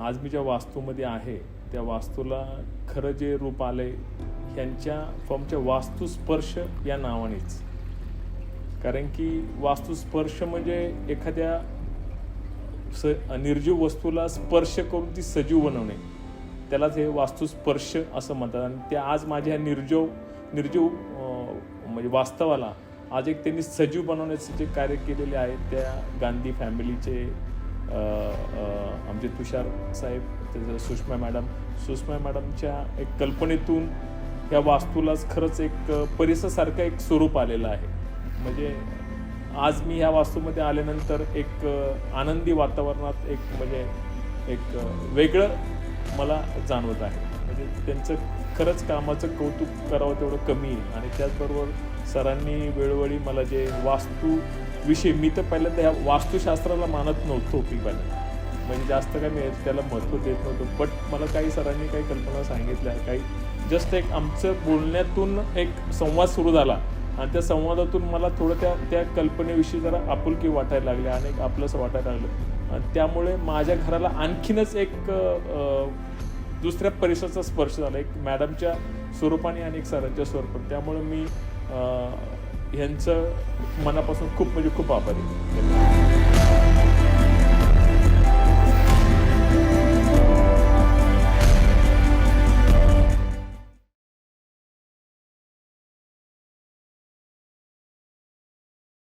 आज मी ज्या वास्तूमध्ये आहे त्या वास्तूला खरं जे रूप आलंय ह्यांच्या फॉर्मच्या वास्तुस्पर्श या नावानेच. कारण की वास्तुस्पर्श म्हणजे एखाद्या निर्जीव वस्तूला स्पर्श करून ती सजीव बनवणे, त्यालाच हे वास्तुस्पर्श असं म्हणतात. आणि त्या आज माझ्या निर्जीव म्हणजे वास्तवाला आज एक त्यांनी सजीव बनवण्याचे जे कार्य केलेले आहेत त्या गांधी फॅमिलीचे आमचे तुषार साहेब, त्याचं सुषमा मॅडमच्या एक कल्पनेतून या वास्तूलाच खरंच एक परिसरासारखं एक स्वरूप आलेलं आहे. म्हणजे आज मी ह्या वास्तूमध्ये आल्यानंतर एक आनंदी वातावरणात एक वेगळं मला जाणवत आहे. म्हणजे त्यांचं खरंच कामाचं कौतुक करावं तेवढं कमी आहे. आणि त्याचबरोबर सरांनी वेळोवेळी मला जे वास्तूविषयी, मी तर पहिल्यांदा ह्या वास्तुशास्त्राला मानत नव्हतो की पहिल्यांदा, म्हणजे जास्त काय मी त्याला महत्त्व देत नव्हतं. बट मला काही सरांनी काही कल्पना सांगितल्या, काही जस्ट एक आमचं बोलण्यातून एक संवाद सुरू झाला आणि त्या संवादातून मला थोडं त्या कल्पनेविषयी जरा आपुलकी वाटायला लागली आणि एक आपलंसं वाटायला लागलं. आणि त्यामुळे माझ्या घराला आणखीनच एक दुसऱ्या परिसराचा स्पर्श झाला, एक मॅडमच्या स्वरूपाने आणि एक सरांच्या स्वरूपाने. त्यामुळे मी ह्यांचं मनापासून खूप आभारी आहे.